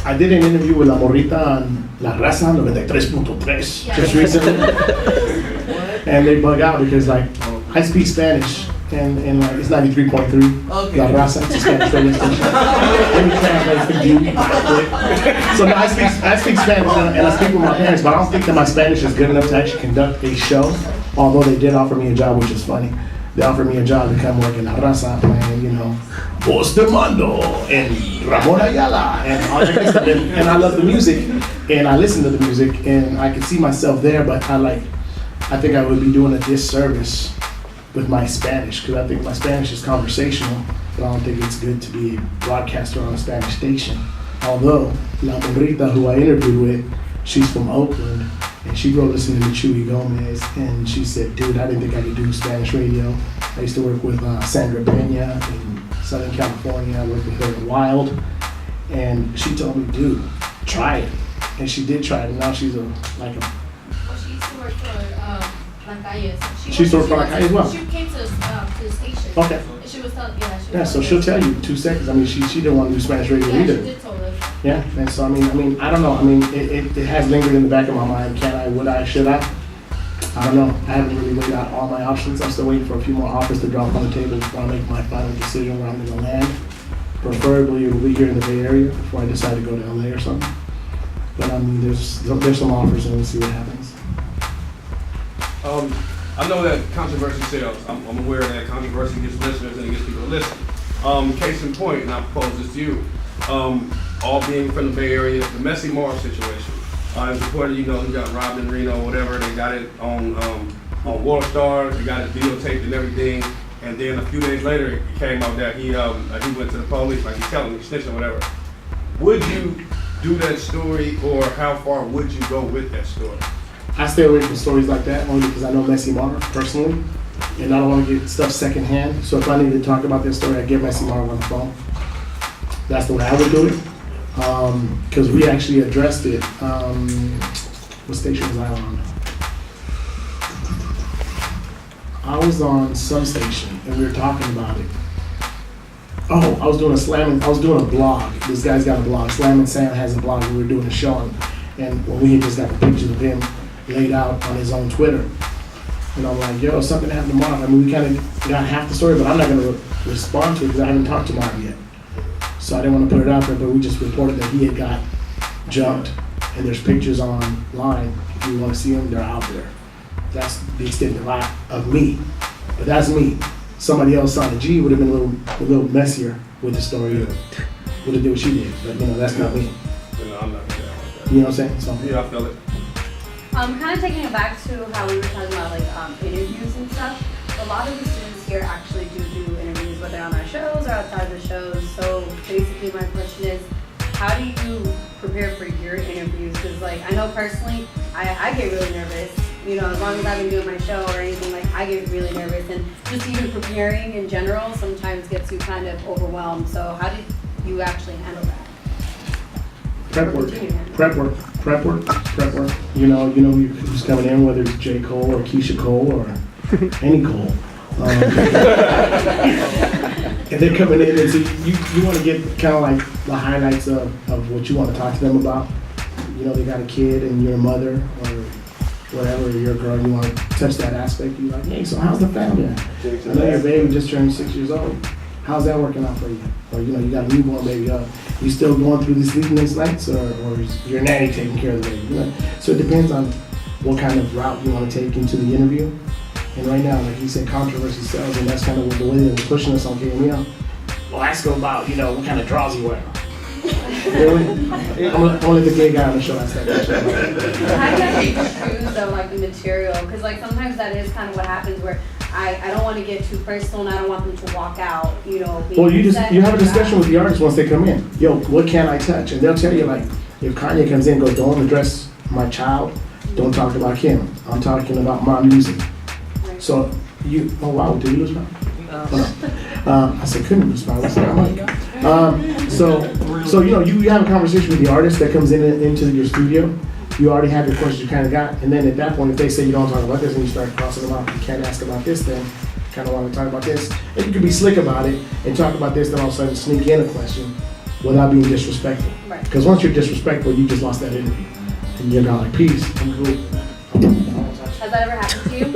I did an interview with La Morrita on La Raza 93.3 just recently. And they bug out because like I speak Spanish and like it's 93.3 La Raza, it's a Spanish radio station. Let me translate for you. So no, I speak Spanish and I speak with my parents, but I don't think that my Spanish is good enough to actually conduct a show. Although they did offer me a job, which is funny. They offered me a job to come work in La Raza, playing, Voz de Mando and Ramon Ayala and all that stuff. And I love the music and I listen to the music and I can see myself there, but I think I would be doing a disservice with my Spanish because I think my Spanish is conversational, but I don't think it's good to be a broadcaster on a Spanish station. Although La Morrita, who I interviewed with, she's from Oakland. And she wrote listening to Chuy Gomez, and she said, dude, I didn't think I could do Spanish radio. I used to work with Sandra Pena in Southern California. I worked with her in Wild. And she told me, dude, try it. And she did try it, and now she's Well, she used to work for La Calle. She used to work for La Calle as well? She came to the station. Okay. And she was telling, So she'll tell you 2 seconds. I mean, she didn't want to do Spanish radio either. She did tell us. Yeah, and so I mean, I don't know. I mean, it has lingered in the back of my mind. Can I? Would I? Should I? I don't know. I haven't really laid out all my options. I'm still waiting for a few more offers to drop on the table before I make my final decision where I'm going to land. Preferably, it will be here in the Bay Area before I decide to go to LA or something. But I mean, there's some offers, and we'll see what happens. I know that controversy sells. I'm aware that controversy gets listeners and it gets people to listen. Case in point, and I propose this to you. All being from the Bay Area, the Messy Mars situation. As reported, he got robbed in Reno, whatever. They got it on World Star. They got it videotaped and everything. And then a few days later, it came out that he went to the police, like he's telling me, snitching, whatever. Would you do that story, or how far would you go with that story? I stay away from stories like that only because I know Messy Mar personally, and I don't want to get stuff secondhand. So if I need to talk about this story, I get Messy Mar on the phone. That's the way I would do it. Because we actually addressed it. What station was I on? I was on some station and we were talking about it. Oh, I was doing a blog. This guy's got a blog. Slam and Sam has a blog, and we were doing a show on, and we had just got the pictures of him laid out on his own Twitter. And I'm like, yo, something happened to Marv. I mean, we kind of got half the story, but I'm not going to respond to it because I haven't talked to Marv yet. So I didn't want to put it out there, but we just reported that he had got jumped, and there's pictures online. If you want to see them, they're out there. That's the extent of me, but that's me. Somebody else on the G would have been a little messier with the story. Would have did what she did, but that's not me. I'm not down like that. You know what I'm saying? So, yeah, I feel it. Kind of taking it back to how we were talking about interviews and stuff. A lot of the students here actually do interviews, whether on our shows or outside the shows. So basically my question is, how do you prepare for your interviews? Because I know personally, I get really nervous. As long as I've been doing my show or anything, I get really nervous. And just even preparing in general sometimes gets you kind of overwhelmed. So how do you actually handle that? Prep work. Who's coming in, whether it's J. Cole or Keisha Cole or any Cole. And they're coming in and so you want to get kind of like the highlights of what you want to talk to them about. They got a kid and you're a mother or whatever, you're a girl, you want to touch that aspect. You're like, hey, so how's the family? I know your baby just turned 6 years old. How's that working out for you? Or you got a newborn baby. You still going through these sleepless nights, or is your nanny taking care of the baby? So it depends on what kind of route you want to take into the interview. And right now, like you said, controversy sells, and that's kind of the way they're pushing us on KML. Well, ask them about, what kind of draws you wear. Really? I'm gonna let the gay guy on the show ask that question. How do you choose the material? Because sometimes that is kind of what happens where I don't want to get too personal and I don't want them to walk out, Well, you have a discussion with the artist once they come in. Yo, what can I touch? And they'll tell you, if Kanye comes in and goes, don't address my child, don't talk about him. I'm talking about my music. Right. So oh wow, did you lose power? I said, couldn't lose power. What's that like? So you have a conversation with the artist that comes into your studio. You already have your questions you kind of got, and then at that point, if they say you don't talk about this, and you start crossing them out, you can't ask about this, then kind of want to talk about this. And you can be slick about it and talk about this, then all of a sudden sneak in a question, without being disrespectful. Right. Because once you're disrespectful, you just lost that interview. And you're not like, peace, I'm cool. Has that ever happened to you?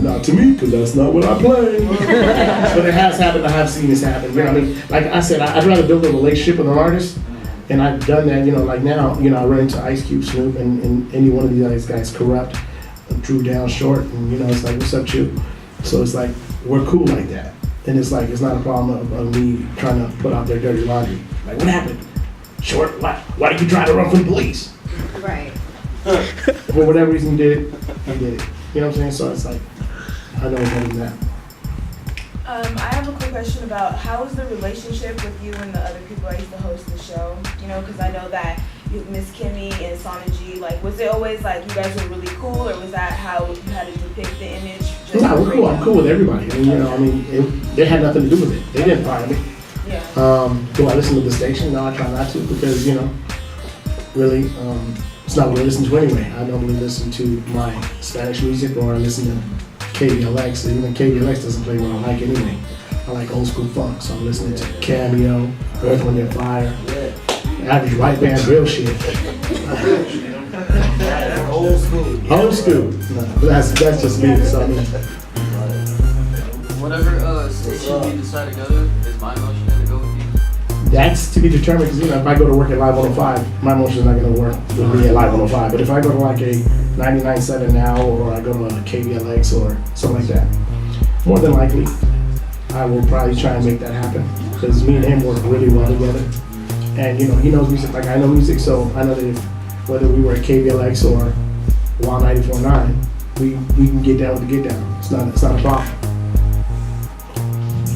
Not to me, because that's not what I play. But it has happened. I have seen this happen. You know what I mean? Like I said, I'd rather build a relationship with an artist. And I've done that, like now, I run into Ice Cube, Snoop, and any one of these guys corrupt, Drew Down Short, and it's like, what's up, Chuy? So it's like, we're cool like that. And it's like, it's not a problem of me trying to put out their dirty laundry. Like, what happened? Short, why did you try to run from the police? Right. For whatever reason you did it, you did it. You know what I'm saying? So it's like, I know better than that. I have a quick question about how is the relationship with you and the other people I used to host the show? Because I know that Miss Kimmy and Sana G, like, was it always like you guys were really cool, or was that how you had to depict the image? No, we're cool. I'm cool with everybody. They had nothing to do with it. They didn't fire me. Yeah. Do I listen to the station? No, I try not to because, really, it's not what I listen to anyway. I normally listen to my Spanish music or I listen to KBLX. Even KBLX doesn't play what I like anyway. I like old school funk, so I'm listening to Cameo, Earth, Wind and Fire, Average White Band, real shit. Old school. Old school. No, but that's just me. So Whatever station you decide to go to, is my motion going to go with you? that's to be determined because if I go to work at Live 105, my motion is not going to work with me at Live 105. But if I go to like a 99.7 now, or I go to a KBLX or something like that, more than likely, I will probably try and make that happen because me and him work really well together. And he knows music like I know music, so I know that if whether we were at KBLX or Wild 94.9, we can get down with the get down. It's not a problem.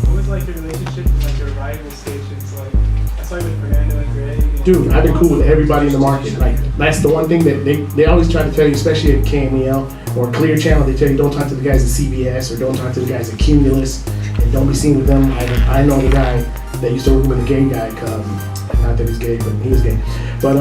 What was like your relationship with like your rival stations? Like I saw you with Fernando and Greg. And Dude, I've been cool with everybody in the market. Like that's the one thing that they always try to tell you, especially at KMEL or Clear Channel. They tell you don't talk to the guys at CBS or don't talk to the guys at Cumulus and don't be seen with them. I know the guy that used to work with a gay guy. Not that he's gay, but he was gay. But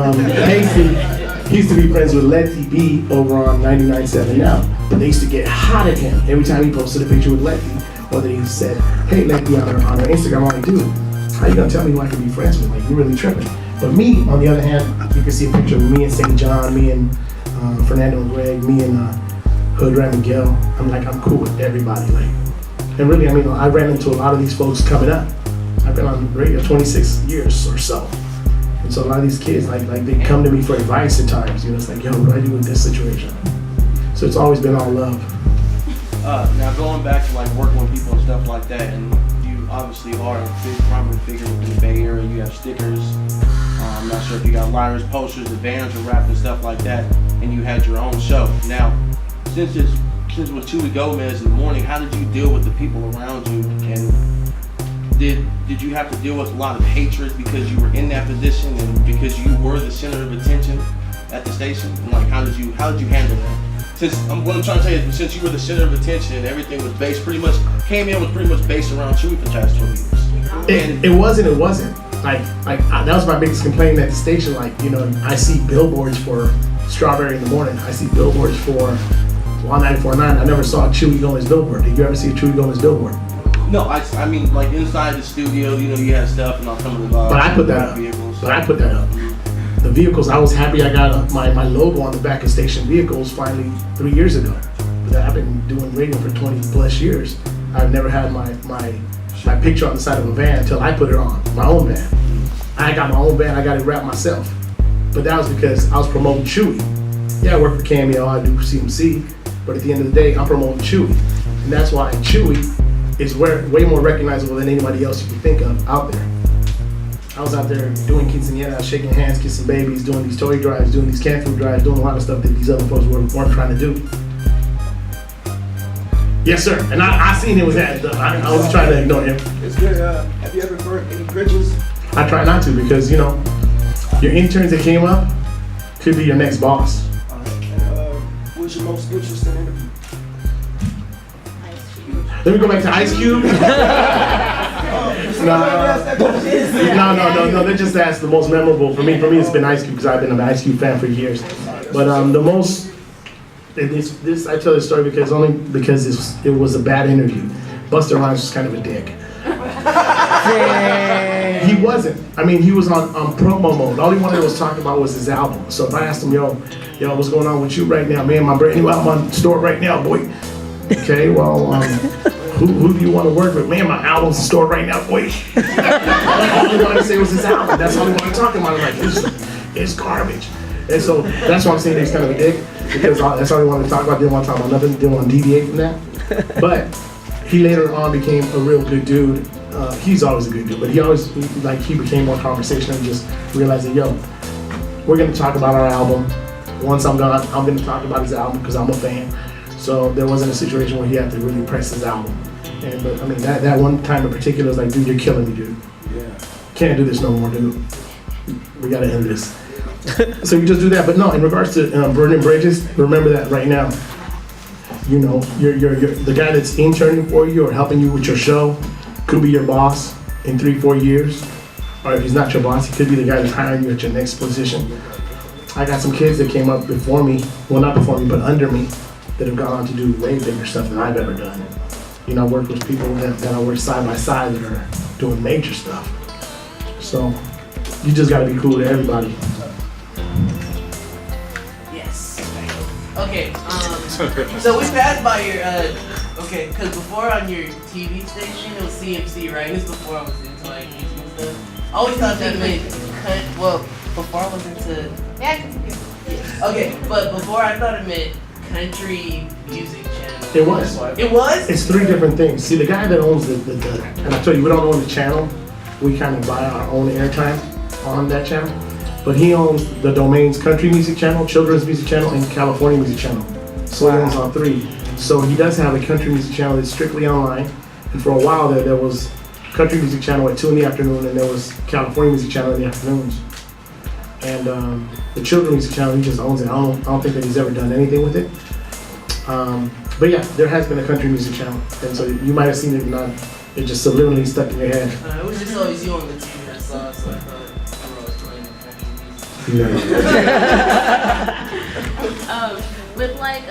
he used to be friends with Letty B over on 99.7 now. But they used to get hot at him every time he posted a picture with Letty, or that he said, "Hey, Letty," on her Instagram. I'm like, dude, how you gonna tell me who I can be friends with? Like, you're really tripping. But me, on the other hand, you can see a picture of me and St. John, me and Fernando and Greg, me and Hood Ram and Gil. I'm cool with everybody. Like, and really, I ran into a lot of these folks coming up. I've been on radio 26 years or so. And so a lot of these kids, like they come to me for advice at times. It's like, yo, what do I do in this situation? So it's always been all love. Now going back to like working with people and stuff like that, and you obviously are a big prominent figure within the Bay Area. You have stickers. I'm not sure if you got liners, posters, banners, or rap and stuff like that. And you had your own show. Now, since it was Chuy Gomez in the morning, how did you deal with the people around you? And did you have to deal with a lot of hatred because you were in that position and because you were the center of attention at the station? And like, how did you handle that? What I'm trying to say is, since you were the center of attention and everything was based pretty much, KML was pretty much based around Chuy for the past 20 years. It wasn't. That was my biggest complaint at the station. I see billboards for Strawberry in the Morning. I see billboards for 194.9. I never saw a Chuy Gomez billboard. Did you ever see a Chuy Gomez billboard? No, I mean, like inside the studio, you had stuff and all some of the But I put that up. vehicles. The vehicles, I was happy I got my logo on the back of station vehicles finally 3 years ago. But I've been doing radio for 20 plus years. I've never had my picture on the side of a van until I put it on, my own van. I got my own van, I got it wrapped myself. But that was because I was promoting Chuy. Yeah, I work for Cameo, I do CMC, but at the end of the day, I'm promoting Chuy. And that's why Chuy is way more recognizable than anybody else you can think of out there. I was out there doing quinceañeras, shaking hands, kissing babies, doing these toy drives, doing these canned food drives, doing a lot of stuff that these other folks weren't trying to do. Yes, sir. And I seen him with that. I was trying to ignore him. It's good. Have you ever burned any bridges? I try not to because, your interns that came up could be your next boss. What was your most interesting interview? Let me go back to Ice Cube. No. They just asked the most memorable. For me, it's been Ice Cube because I've been an Ice Cube fan for years. But the most, I tell this story because it was a bad interview. Busta Rhymes was kind of a dick. wasn't. I mean, he was on promo mode. All he wanted was talking about was his album. So if I asked him, yo, what's going on with you right now? Man, my brand new album on the store right now, boy. Okay, well, who do you want to work with? Man, my album's in the store right now, boy. All he wanted to say was his album. That's all he wanted to talk about. I'm like, it's garbage. And so that's why I'm saying he's kind of a dick, because that's all he wanted to talk about. Didn't want to talk about nothing. Didn't want to deviate from that. But he later on became a real good dude. He's always a good dude, but he became more conversational and just realizing, yo, we're gonna talk about our album. Once I'm done, I'm gonna talk about his album because I'm a fan. So there wasn't a situation where he had to really press his album. But I mean, that one time in particular was like, dude, you're killing me, dude. Yeah. Can't do this no more, dude. We gotta end this. So you just do that. But no, in regards to burning bridges, remember that right now. You know, you're the guy that's interning for you or helping you with your show could be your boss in 3-4 years. Or if he's not your boss, he could be the guy that's hiring you at your next position. I got some kids that came up before me, well not before me, but under me, that have gone on to do way bigger stuff than I've ever done. You know, I worked with people that I work side by side that are doing major stuff. So you just gotta be cool to everybody. Yes. Okay, so we passed by your, okay, because before on your TV station, it was CMC, right? This before I was into like YouTube and stuff. I always thought that meant, before I was into, Yeah, I can see you. okay, but before I thought it meant country music channel. It was. It was? It's 3 different things. See, the guy that owns the and I tell you, we don't own the channel. We kind of buy our own airtime on that channel. But he owns the domains Country Music Channel, Children's Music Channel, and California Music Channel. So he owns all 3. So he does have a country music channel that's strictly online. And for a while there was Country Music Channel at 2 in the afternoon, and there was California Music Channel in the afternoons. And the Children's Music Channel, he just owns it. I don't think that he's ever done anything with it. But yeah, there has been a country music channel. And so you might have seen it, not it just subliminally stuck in your head. It was just always you on the TV I saw, so I thought I was playing country music. With like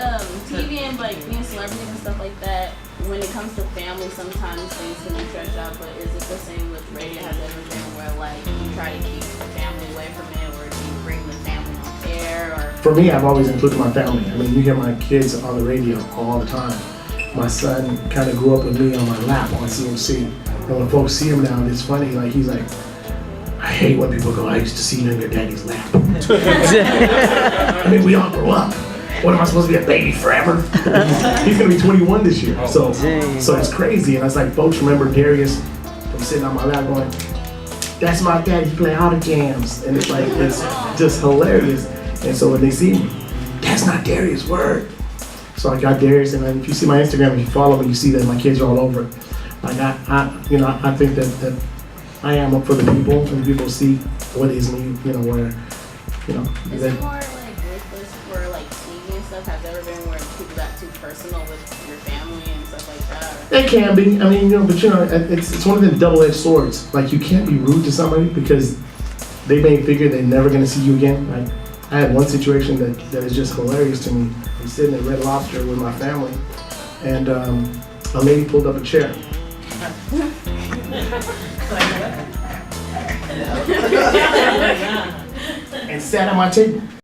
TV and like being celebrities and stuff like that, when it comes to family, sometimes things can be stretched out. But is it the same with radio? Has it ever been where like you try to keep the family away from it, or do you bring the family on air? Or for me, I've always included my family. I mean, you hear my kids on the radio all the time. My son kind of grew up with me on my lap on CMC. And when folks see him now, it's funny. Like he's like, I hate when people go, I used to see you on your daddy's lap. I mean, we all grew up. What am I supposed to be, a baby forever? He's gonna be 21 this year. So it's crazy. And I was like, folks remember Darius from sitting on my lap going, that's my daddy, he play all the jams. And it's like, it's just hilarious. And so when they see me, that's not Darius' word. So I got Darius, and if you see my Instagram, if you follow me, you see that my kids are all over it. Like I think that I am up for the people, and people see what is me, where, is it more like ruthless for like TV and stuff? Has there ever been where people got too personal with your family and stuff like that? It can be. I mean, but it's one of them double-edged swords. Like you can't be rude to somebody because they may figure they're never gonna see you again. Like I had one situation that is just hilarious to me. I'm sitting at Red Lobster with my family, and a lady pulled up a chair. And sat at my table.